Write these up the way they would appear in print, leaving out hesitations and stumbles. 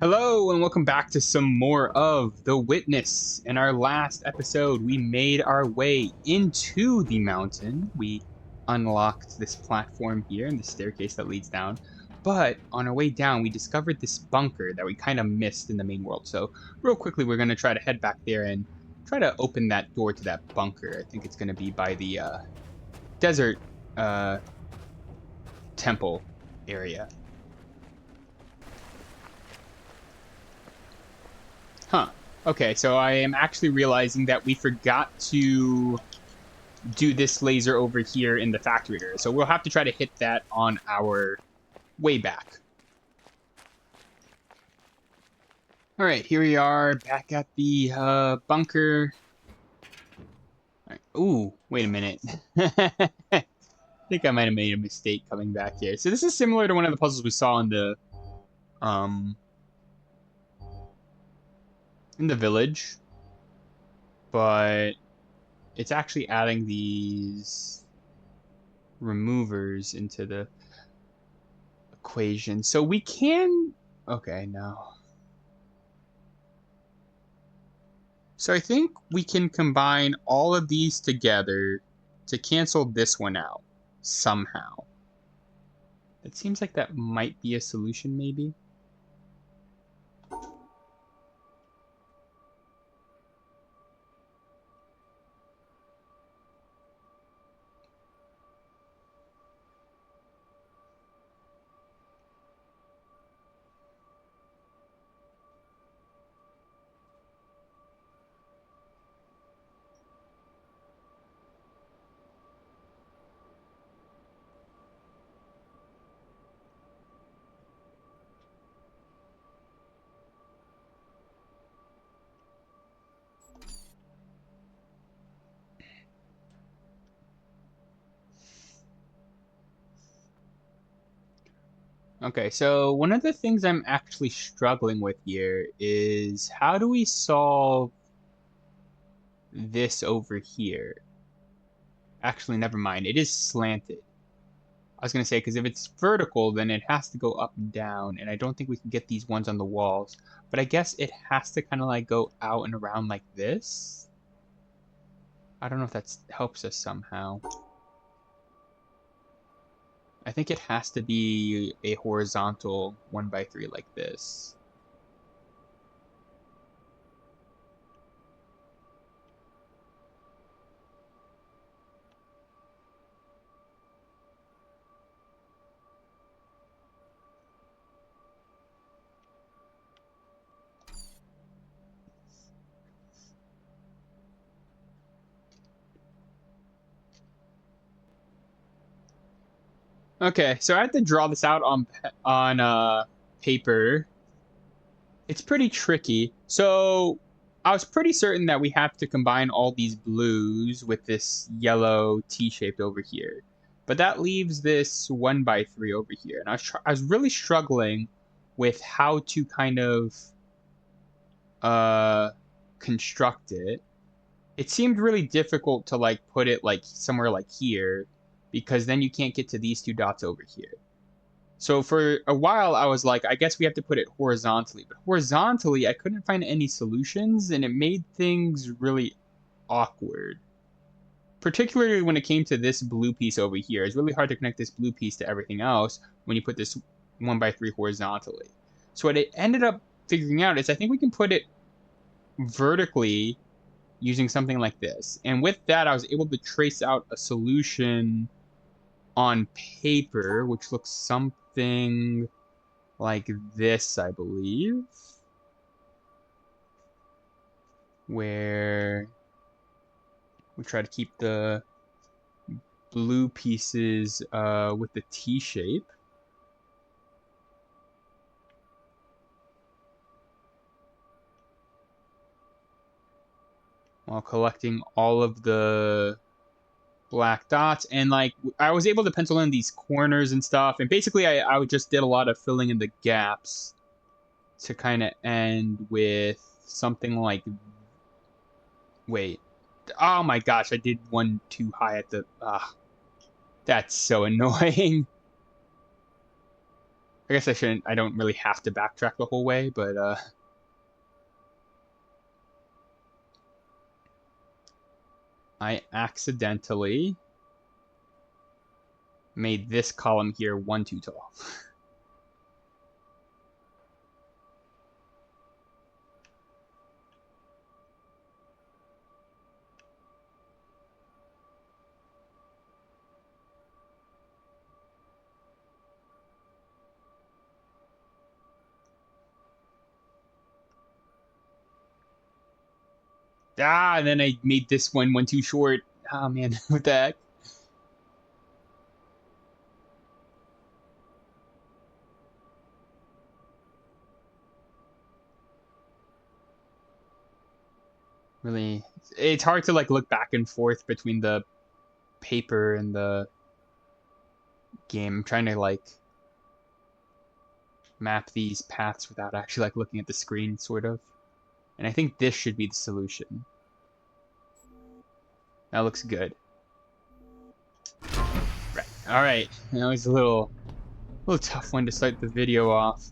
Hello, and welcome back to some more of The Witness. In our last episode, we made our way into the mountain. We unlocked this platform here and the staircase that leads down. But on our way down, we discovered this bunker that we kind of missed in the main world. So, real quickly, we're going to try to head back there and try to open that door to that bunker. I think it's going to be by the desert temple area. Huh. Okay, so I am actually realizing that we forgot to do this laser over here in the factory area. So we'll have to try to hit that on our way back. All right, here we are back at the bunker. All right. Ooh, wait a minute. I think I might have made a mistake coming back here. So this is similar to one of the puzzles we saw in the village, but it's actually adding these removers into the equation. So we can... Okay, no. So I think we can combine all of these together to cancel this one out somehow. It seems like that might be a solution, maybe. Okay, so one of the things I'm actually struggling with here is how do we solve this over here? Actually, never mind. It is slanted. I was going to say, because if it's vertical, then it has to go up and down, and I don't think we can get these ones on the walls. But I guess it has to kind of like go out and around like this. I don't know if that helps us somehow. I think it has to be a horizontal 1x3 like this. Okay, so I had to draw this out on paper. It's pretty tricky. So I was pretty certain that we have to combine all these blues with this yellow T-shaped over here. But that leaves this 1x3 over here. And I was really struggling with how to kind of construct it. It seemed really difficult to like put it like somewhere like here, because then you can't get to these two dots over here. So for a while, I was like, I guess we have to put it horizontally. But horizontally, I couldn't find any solutions, and it made things really awkward. Particularly when it came to this blue piece over here. It's really hard to connect this blue piece to everything else when you put this 1x3 horizontally. So what I ended up figuring out is I think we can put it vertically using something like this. And with that, I was able to trace out a solution on paper, which looks something like this, I believe. Where we try to keep the blue pieces with the T shape. While collecting all of the black dots, and like I was able to pencil in these corners and stuff, and basically I just did a lot of filling in the gaps to kind of end with something like, wait, oh my gosh, I did one too high at the That's so annoying. I guess I don't really have to backtrack the whole way, but I accidentally made this column here one too tall. And then I made this one too short. Oh man, what the heck? Really, it's hard to like look back and forth between the paper and the game. I'm trying to like map these paths without actually like looking at the screen, sort of. And I think this should be the solution. That looks good. Right. All right. That was a little tough one to start the video off.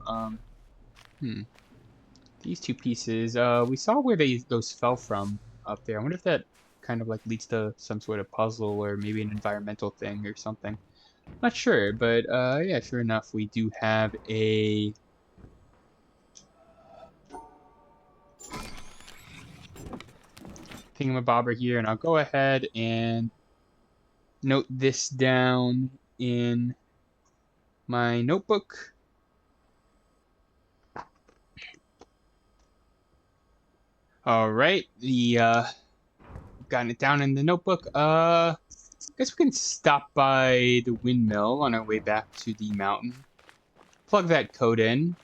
These two pieces. We saw where those fell from up there. I wonder if that kind of like leads to some sort of puzzle or maybe an environmental thing or something. Not sure, but yeah, sure enough, we do have a thingamabobber here, and I'll go ahead and note this down in my notebook. All right, gotten it down in the notebook. Guess we can stop by the windmill on our way back to the mountain. Plug that code in.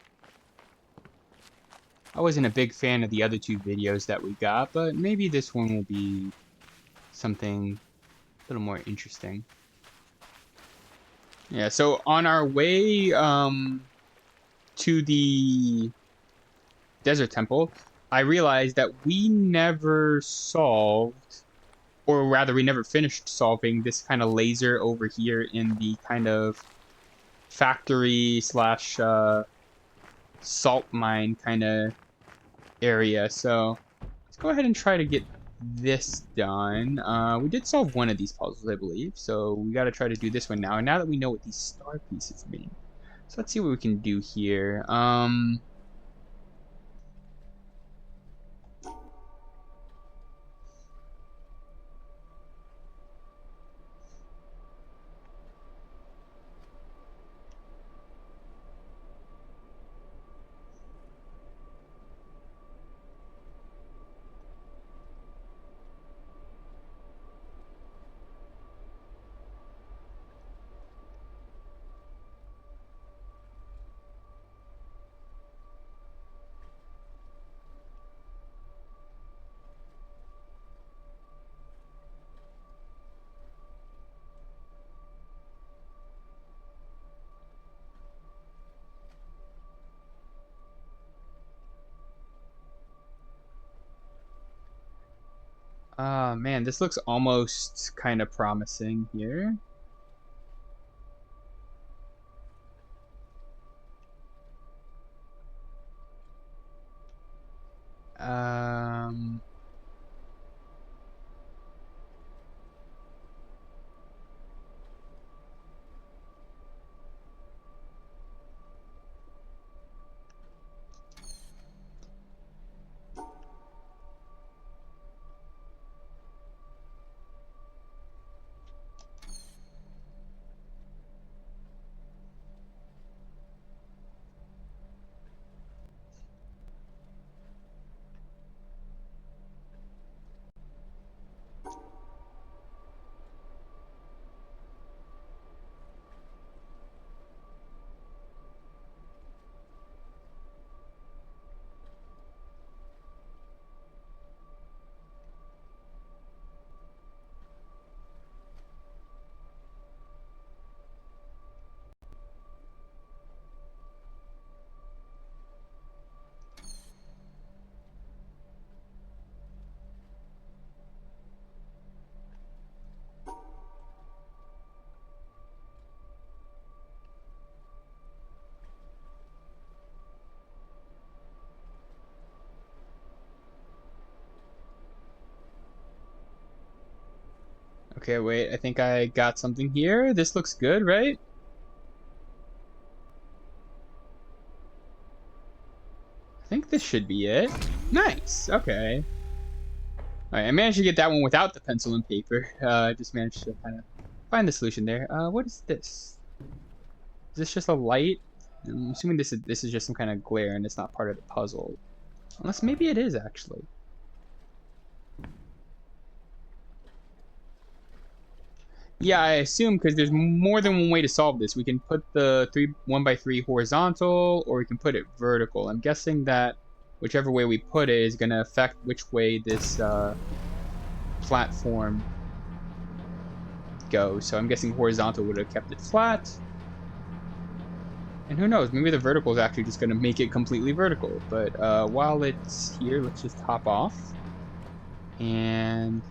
I wasn't a big fan of the other two videos that we got, but maybe this one will be something a little more interesting. Yeah, so on our way to the desert temple, I realized that we never solved, or rather we never finished solving this kind of laser over here in the kind of factory slash salt mine kind of area. So let's go ahead and try to get this done. We did solve one of these puzzles, I believe. So we got to try to do this one now. And now that we know what these star pieces mean, so let's see what we can do here. Man, this looks almost kind of promising here. Um, Okay, wait, I think I got something here. This looks good, right? I think this should be it. Nice, okay. Alright, I managed to get that one without the pencil and paper. I just managed to kind of find the solution there. What is this? Is this just a light? I'm assuming this is just some kind of glare and it's not part of the puzzle. Unless maybe it is, actually. Yeah, I assume because there's more than one way to solve this. We can put the 1x3 horizontal, or we can put it vertical. I'm guessing that whichever way we put it is going to affect which way this platform goes. So I'm guessing horizontal would have kept it flat. And who knows, maybe the vertical is actually just going to make it completely vertical. But while it's here, let's just hop off. And...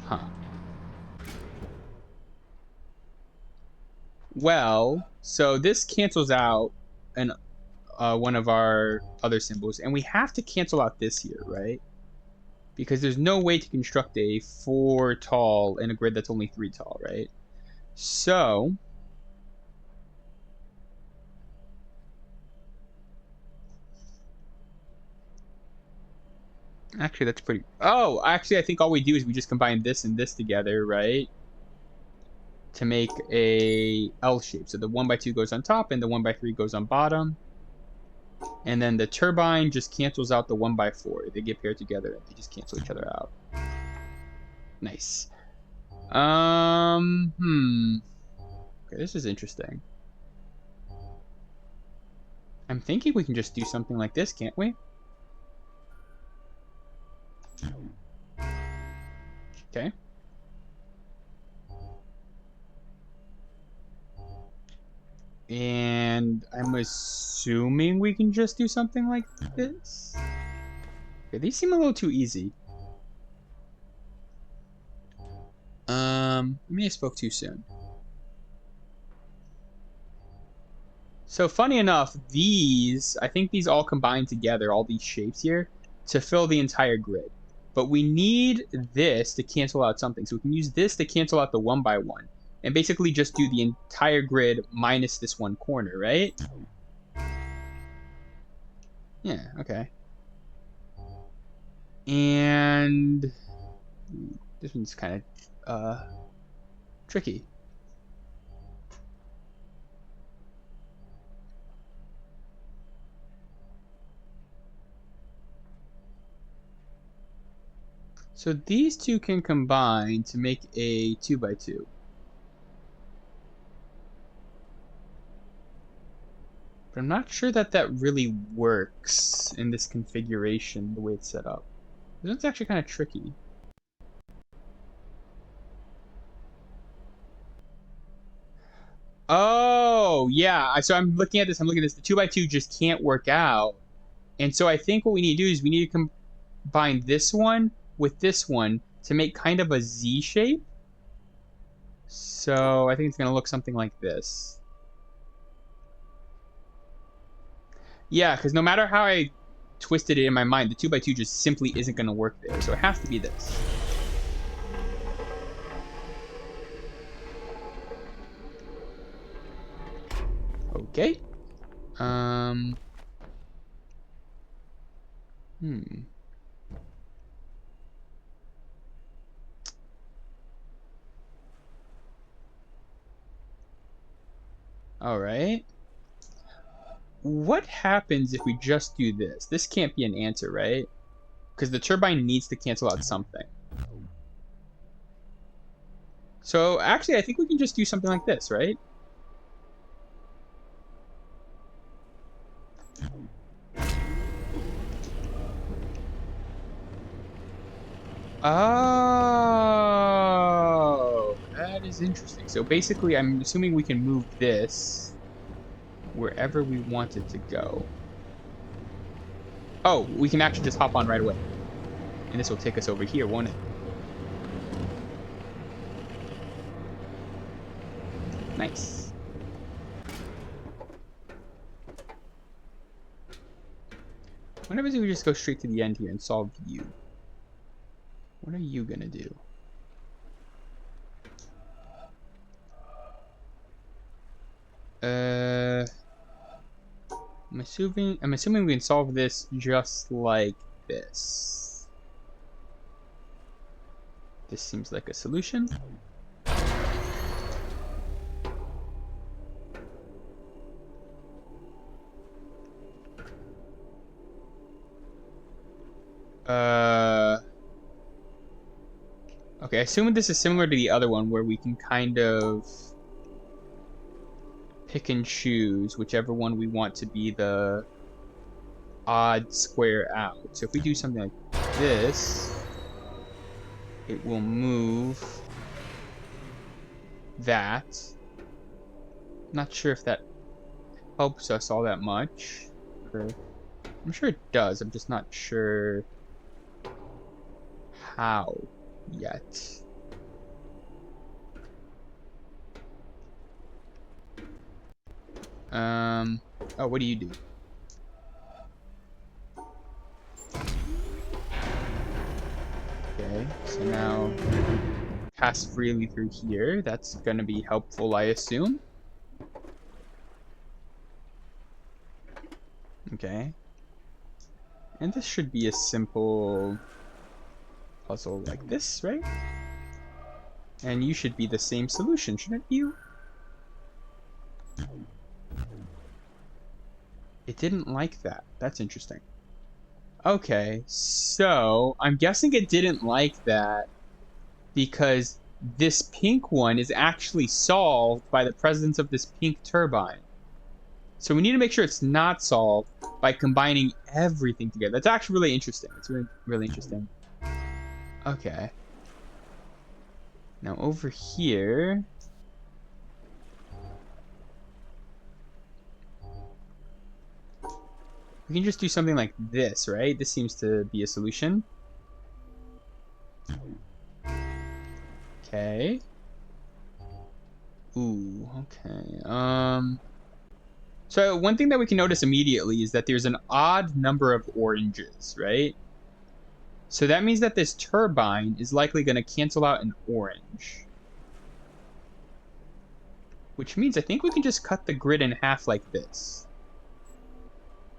Huh. Well, so this cancels out one of our other symbols, and we have to cancel out this here, right? Because there's no way to construct a 4 tall in a grid that's only 3 tall, right? So... Actually, that's pretty... Oh, actually, I think all we do is we just combine this and this together, right? To make a L shape. So the 1x2 goes on top and the 1x3 goes on bottom. And then the turbine just cancels out the 1x4. They get paired together and they just cancel each other out. Nice. Okay, this is interesting. I'm thinking we can just do something like this, can't we? Okay. And I'm assuming we can just do something like this. Okay, these seem a little too easy. Maybe I spoke too soon. So funny enough, I think these all combine together, all these shapes here, to fill the entire grid. But we need this to cancel out something. So we can use this to cancel out the 1x1. And basically just do the entire grid minus this one corner, right? Yeah, okay. And this one's kind of tricky. So these two can combine to make a 2x2. But I'm not sure that that really works in this configuration, the way it's set up. This one's actually kind of tricky. Oh, yeah. So I'm looking at this. I'm looking at this. The 2x2 just can't work out. And so I think what we need to do is we need to combine this one with this one to make kind of a Z shape. So I think it's going to look something like this. Yeah, because no matter how I twisted it in my mind, the 2x2 just simply isn't going to work there. So it has to be this. Okay. All right. What happens if we just do this? This can't be an answer, right? Because the turbine needs to cancel out something. So actually, I think we can just do something like this, right? Oh, that is interesting. So basically, I'm assuming we can move this wherever we want it to go. Oh, we can actually just hop on right away. And this will take us over here, won't it? Nice. What happens if we just go straight to the end here and solve you? What are you gonna do? I'm assuming we can solve this just like this. This seems like a solution. Okay, assuming this is similar to the other one where we can kind of pick and choose whichever one we want to be the odd square out. So if we do something like this, it will move that. Not sure if that helps us all that much. I'm sure it does. I'm just not sure how yet. Oh, what do you do? Okay, so now pass freely through here. That's gonna be helpful, I assume. Okay. And this should be a simple puzzle like this, right? And you should be the same solution, shouldn't you? It didn't like that. That's interesting. Okay, so I'm guessing it didn't like that because this pink one is actually solved by the presence of this pink turbine. So we need to make sure it's not solved by combining everything together. That's actually really interesting. It's really, really interesting. Okay. Now over here... we can just do something like this, right? This seems to be a solution. Okay. Ooh, okay. So one thing that we can notice immediately is that there's an odd number of oranges, right? So that means that this turbine is likely going to cancel out an orange. Which means I think we can just cut the grid in half like this.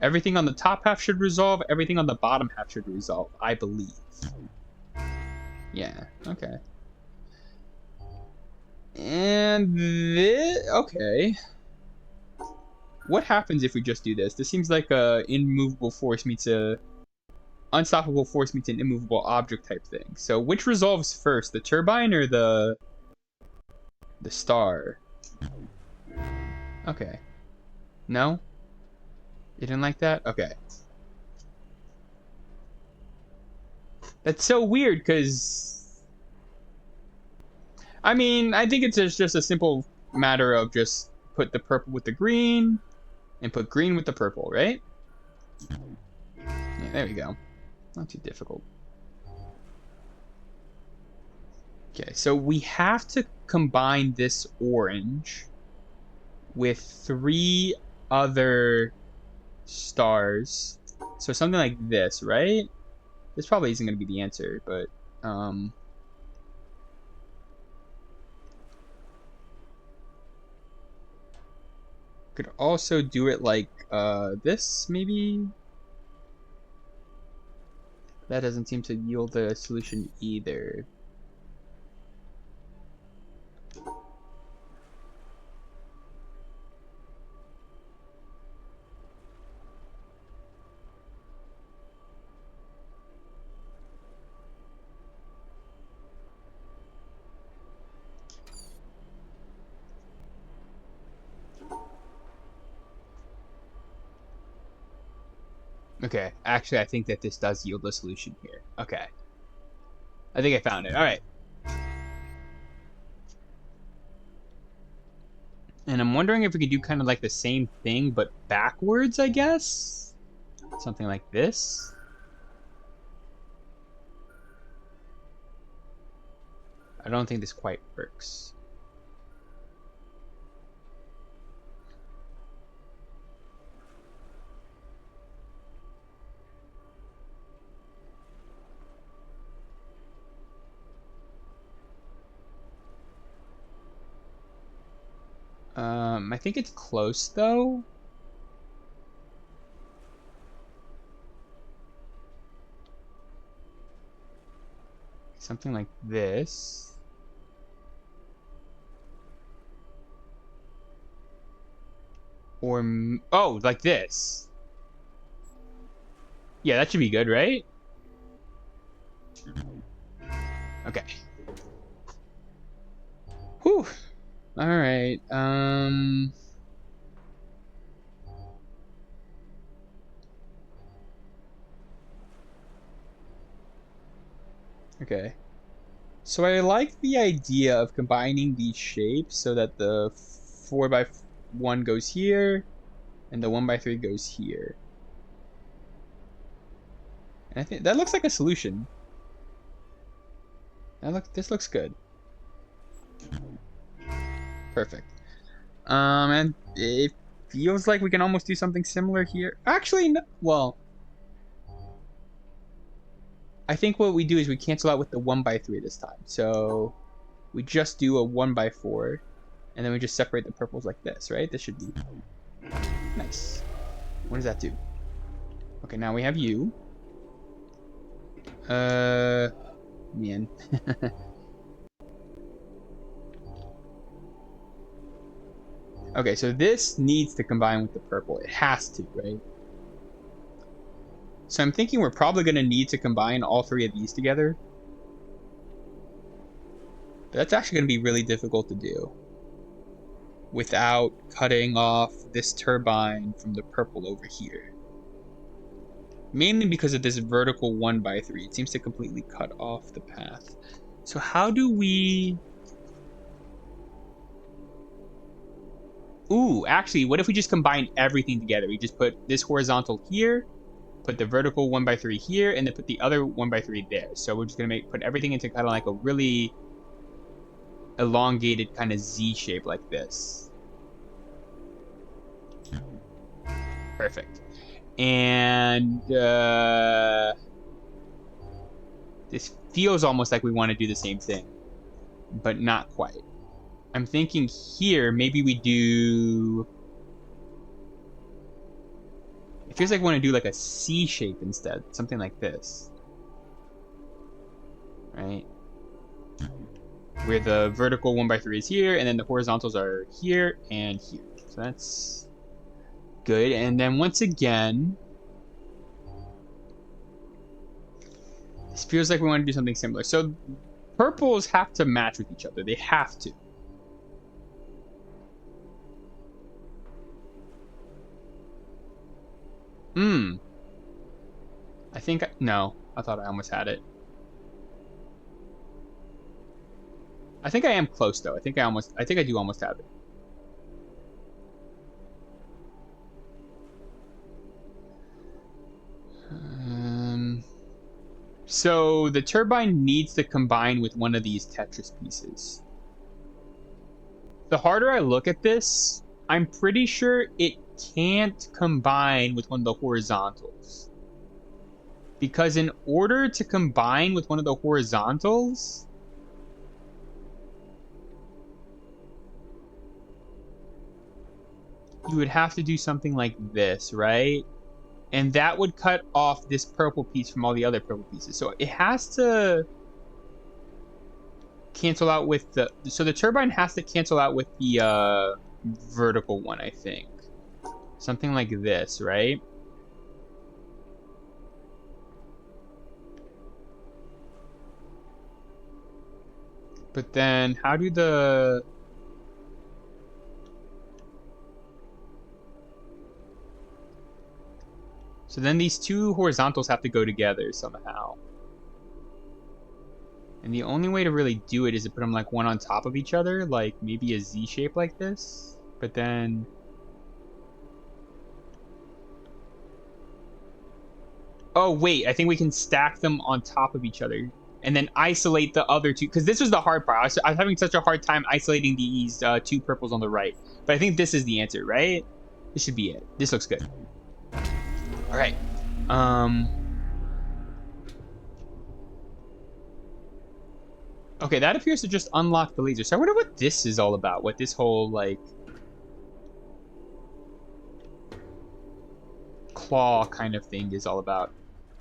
Everything on the top half should resolve. Everything on the bottom half should resolve, I believe. Yeah, okay. And this... okay. What happens if we just do this? This seems like a immovable force meets a... unstoppable force meets an immovable object type thing. So which resolves first? The turbine or the star? Okay. No? You didn't like that? Okay. That's so weird, because... I mean, I think it's just a simple matter of just put the purple with the green, and put green with the purple, right? Yeah, there we go. Not too difficult. Okay, so we have to combine this orange with 3 other stars. So something like this, right? This probably isn't going to be the answer, but could also do it like this, maybe? That doesn't seem to yield a solution either. Okay, actually, I think that this does yield a solution here. Okay. I think I found it. All right. And I'm wondering if we could do kind of like the same thing, but backwards, I guess? Something like this. I don't think this quite works. I think it's close, though. Something like this. Or, oh, like this. Yeah, that should be good, right? Okay. Whew. All right. Okay. So I like the idea of combining these shapes so that the 4x1 goes here and the 1x3 goes here. And I think that looks like a solution. This looks good. Perfect. And it feels like we can almost do something similar here. Actually, no, well, I think what we do is we cancel out with the 1x3 this time. So we just do a 1x4, and then we just separate the purples like this, right? This should be nice. What does that do? Okay, now we have you. Man. Okay, so this needs to combine with the purple. It has to, right? So I'm thinking we're probably going to need to combine all three of these together. But that's actually going to be really difficult to do without cutting off this turbine from the purple over here. Mainly because of this vertical 1x3. It seems to completely cut off the path. So how do we... Ooh, actually, what if we just combine everything together? We just put this horizontal here, put the vertical 1x3 here, and then put the other 1x3 there. So we're just gonna put everything into kind of like a really elongated kind of Z shape like this. Perfect. And this feels almost like we want to do the same thing, but not quite. I'm thinking here, maybe we do... It feels like we want to do like a C shape instead. Something like this. Right? Where the vertical 1x3 is here, and then the horizontals are here and here. So that's good. And then once again... This feels like we want to do something similar. So purples have to match with each other. They have to. I think... No. I thought I almost had it. I think I am close, though. I think I do almost have it. So the turbine needs to combine with one of these Tetris pieces. The harder I look at this, I'm pretty sure it can't combine with one of the horizontals. Because in order to combine with one of the horizontals, you would have to do something like this, right? And that would cut off this purple piece from all the other purple pieces. So it has to cancel out with the... So the turbine has to cancel out with the vertical one, I think. Something like this, right? But then how do the... So then these two horizontals have to go together somehow. And the only way to really do it is to put them like one on top of each other, like maybe a Z shape like this. But then... Oh, wait, I think we can stack them on top of each other and then isolate the other two. Because this was the hard part. I was having such a hard time isolating these two purples on the right. But I think this is the answer, right? This should be it. This looks good. All right. Okay, that appears to just unlock the laser. So I wonder what this is all about. What this whole, like, claw kind of thing is all about.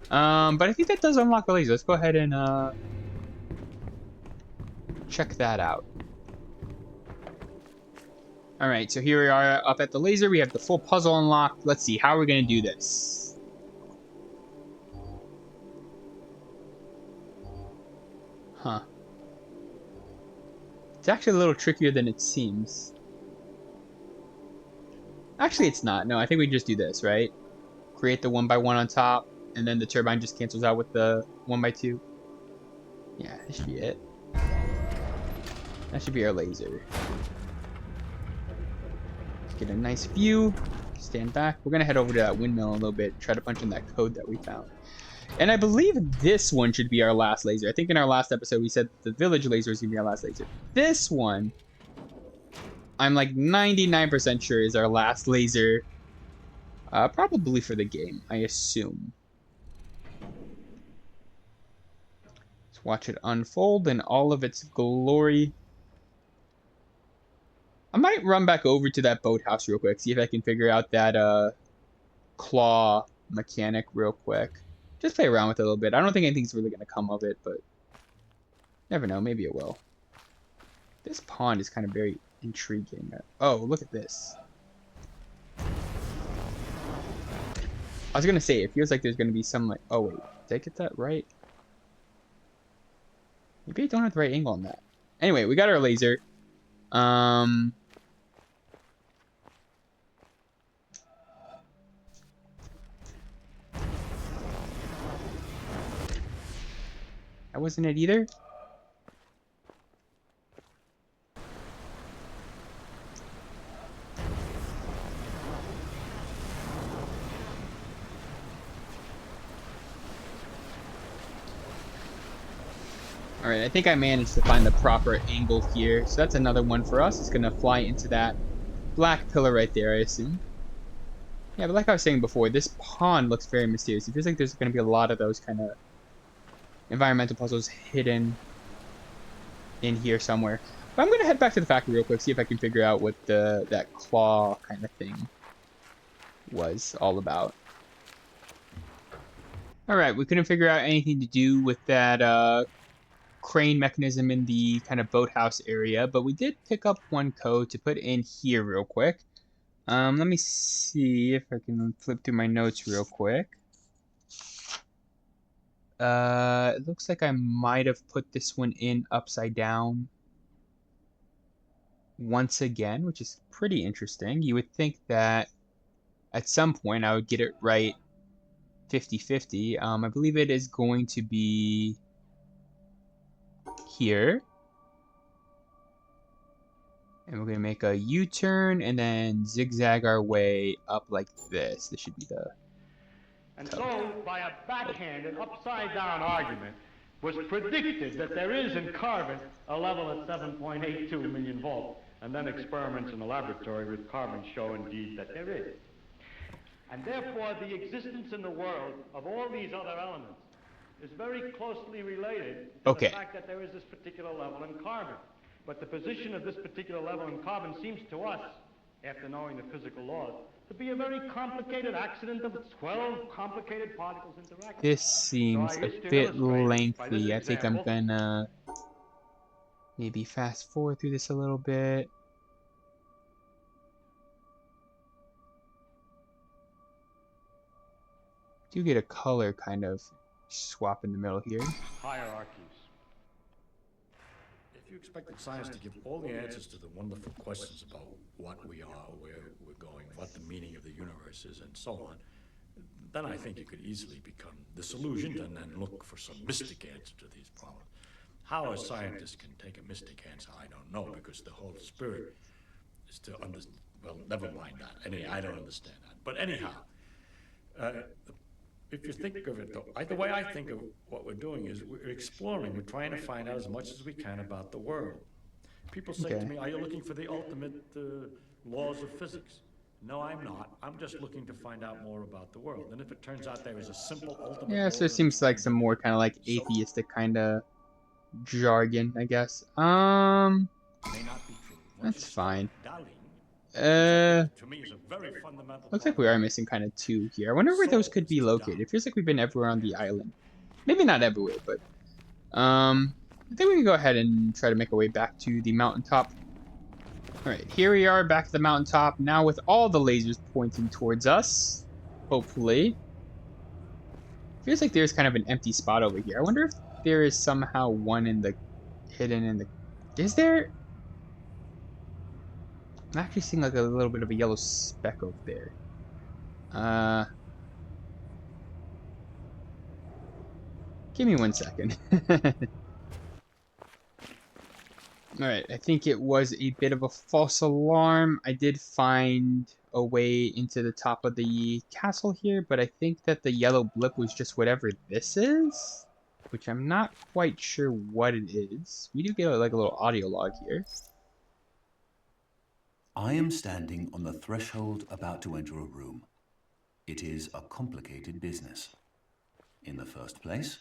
But I think that does unlock the laser. Let's go ahead and check that out. All right, so here we are up at the laser. We have the full puzzle unlocked. Let's see, how are we going to do this? Huh. It's actually a little trickier than it seems. Actually, it's not. No, I think we just do this, right? Create the 1x1 on top, and then the turbine just cancels out with the 1x2. Yeah, this should be it. That should be our laser. Let's get a nice view. Stand back. We're going to head over to that windmill a little bit, try to punch in that code that we found. And I believe this one should be our last laser. I think in our last episode we said the village laser is going to be our last laser. This one, I'm like 99% sure is our last laser. Probably for the game, I assume. Let's watch it unfold in all of its glory. I might run back over to that boathouse real quick, see if I can figure out that claw mechanic real quick. Just play around with it a little bit. I don't think anything's really going to come of it, but never know. Maybe it will. This pond is kind of very intriguing. Oh, look at this. I was going to say, it feels like there's going to be some like... Oh, wait. Did I get that right? Maybe I don't have the right angle on that. Anyway, we got our laser. That wasn't it either. Alright, I think I managed to find the proper angle here. So that's another one for us. It's going to fly into that black pillar right there, I assume. Yeah, but like I was saying before, this pond looks very mysterious. It feels like there's going to be a lot of those kind of environmental puzzles hidden in here somewhere. But I'm going to head back to the factory real quick, see if I can figure out what that claw kind of thing was all about. Alright, we couldn't figure out anything to do with that crane mechanism in the kind of boathouse area, but we did pick up one code to put in here real quick. Let me see if I can flip through my notes real quick. It looks like I might have put this one in upside down once again, which is pretty interesting. You would think that at some point I would get it right 50-50. I believe it is going to be here. And we're going to make a U-turn and then zigzag our way up like this. This should be the... And so, by a backhanded, upside-down argument, was predicted that there is in carbon a level at 7.82 million volts, and then experiments in the laboratory with carbon show indeed that there is. And therefore, the existence in the world of all these other elements is very closely related to the fact that there is this particular level in carbon. But the position of this particular level in carbon seems to us, after knowing the physical laws, to be a very complicated accident of 12 complicated particles interacting. This seems a bit lengthy. I think I'm gonna maybe fast forward through this a little bit. Do get a color kind of swap in the middle here. Hierarchies. If you expected science to give all the answers to the wonderful questions about what we are, where we're going, what the meaning of the universe is, and so on, then I think you could easily become disillusioned and then look for some mystic answer to these problems. How a scientist can take a mystic answer, I don't know, because the whole spirit is to understand. Well, never mind that. I don't understand that. But anyhow, if you think of it, though, the way I think of what we're doing is we're exploring, we're trying to find out as much as we can about the world. People say to me, are you looking for the ultimate laws of physics? No, I'm not. I'm just looking to find out more about the world. And if it turns out there is a simple ultimate Yeah, so it seems like some more kind of like atheistic kind of jargon, I guess. May not be true. That's fine. To me is a very fundamental. Looks like we are missing kind of two here. I wonder where those could be located. It feels like we've been everywhere on the island. Maybe not everywhere, but I think we can go ahead and try to make our way back to the mountaintop. Alright, here we are back at the mountaintop, now with all the lasers pointing towards us. Hopefully. Feels like there's kind of an empty spot over here. I wonder if there is somehow one in the... hidden in the... Is there? I'm actually seeing like a little bit of a yellow speck over there. Give me 1 second. Alright, I think it was a bit of a false alarm. I did find a way into the top of the castle here, but I think that the yellow blip was just whatever this is, which I'm not quite sure what it is. We do get like a little audio log here. I am standing on the threshold about to enter a room. It is a complicated business. In the first place,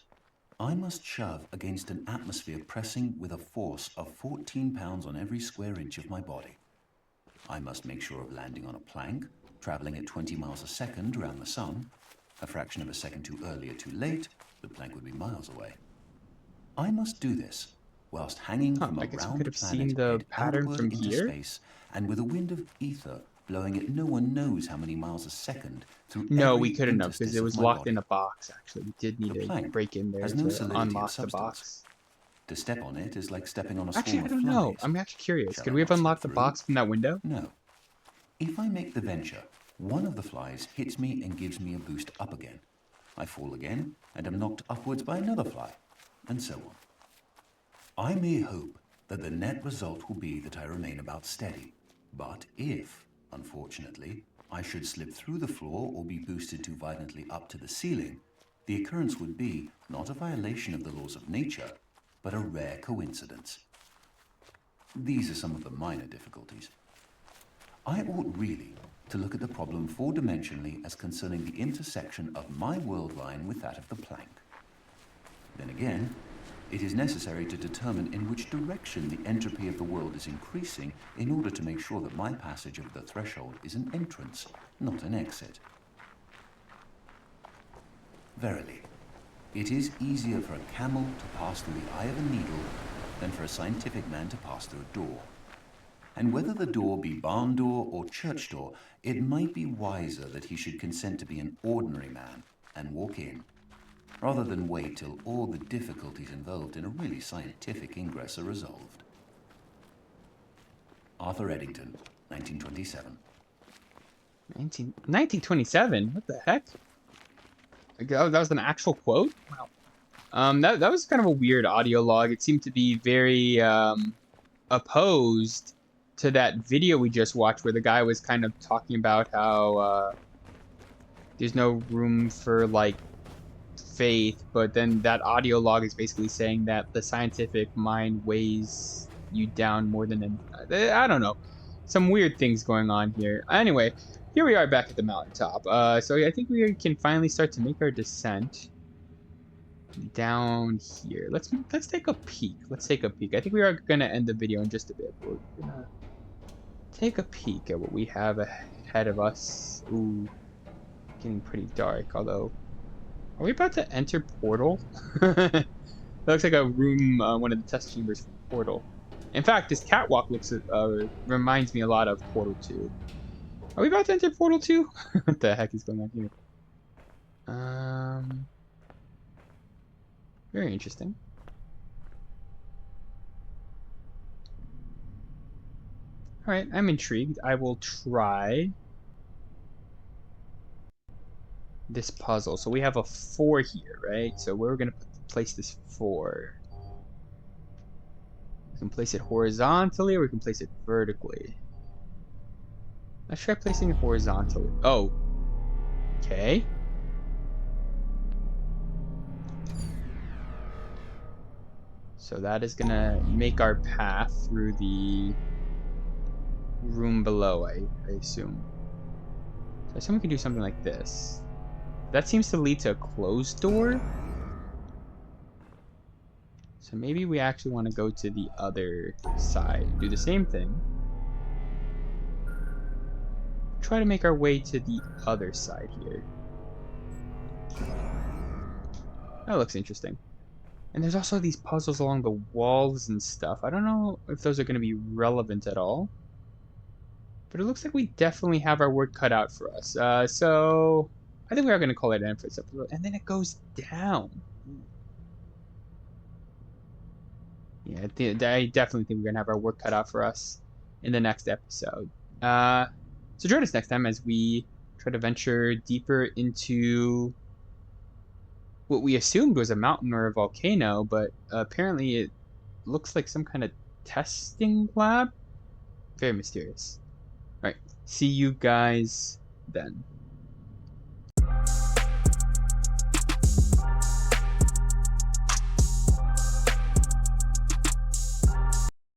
I must shove against an atmosphere pressing with a force of 14 pounds on every square inch of my body. I must make sure of landing on a plank, traveling at 20 miles a second around the sun. A fraction of a second too early or too late, the plank would be miles away. I must do this whilst hanging from a round planet head outward into space and with a wind of ether blowing at no one knows how many miles a second through No, we couldn't have because it was locked in a box, actually. We did need to break in there to unlock the box. To step on it is like stepping on a swarm Actually, I don't of know. flies. I'm actually curious. Could we have unlocked the box from that window? No. If I make the venture, one of the flies hits me and gives me a boost up again. I fall again and am knocked upwards by another fly, and so on. I may hope that the net result will be that I remain about steady, but if, unfortunately, I should slip through the floor or be boosted too violently up to the ceiling, the occurrence would be not a violation of the laws of nature, but a rare coincidence. These are some of the minor difficulties. I ought really to look at the problem four-dimensionally as concerning the intersection of my world line with that of the plank. Then again, it is necessary to determine in which direction the entropy of the world is increasing in order to make sure that my passage over the threshold is an entrance, not an exit. Verily, it is easier for a camel to pass through the eye of a needle than for a scientific man to pass through a door. And whether the door be barn door or church door, it might be wiser that he should consent to be an ordinary man and walk in, rather than wait till all the difficulties involved in a really scientific ingress are resolved. Arthur Eddington, 1927. 1927? What the heck? That was an actual quote? Wow. That was kind of a weird audio log. It seemed to be very opposed to that video we just watched where the guy was kind of talking about how there's no room for, like, faith, but then that audio log is basically saying that the scientific mind weighs you down more than I don't know, some weird things going on here. Anyway, here we are back at the mountaintop. So I think we can finally start to make our descent down here. Let's take a peek. Let's take a peek. I think we are gonna end the video in just a bit. We're gonna take a peek at what we have ahead of us. Ooh, getting pretty dark. Although, are we about to enter Portal? That looks like a room, one of the test chambers for Portal. In fact, this catwalk reminds me a lot of Portal 2. Are we about to enter Portal 2? What the heck is going on here? Very interesting. Alright, I'm intrigued. I will try this puzzle. So we have a 4 here, right? So where we're going to place this 4? We can place it horizontally or we can place it vertically. Let's try placing it horizontally. Oh. Okay. So that is going to make our path through the room below, I assume. So I assume we can do something like this. That seems to lead to a closed door. So maybe we actually want to go to the other side. Do the same thing. Try to make our way to the other side here. That looks interesting. And there's also these puzzles along the walls and stuff. I don't know if those are going to be relevant at all. But it looks like we definitely have our work cut out for us. So I think we are going to call it an for this episode. And then it goes down. Yeah, I definitely think we're going to have our work cut out for us in the next episode. So join us next time as we try to venture deeper into what we assumed was a mountain or a volcano, but apparently it looks like some kind of testing lab. Very mysterious. All right, see you guys then.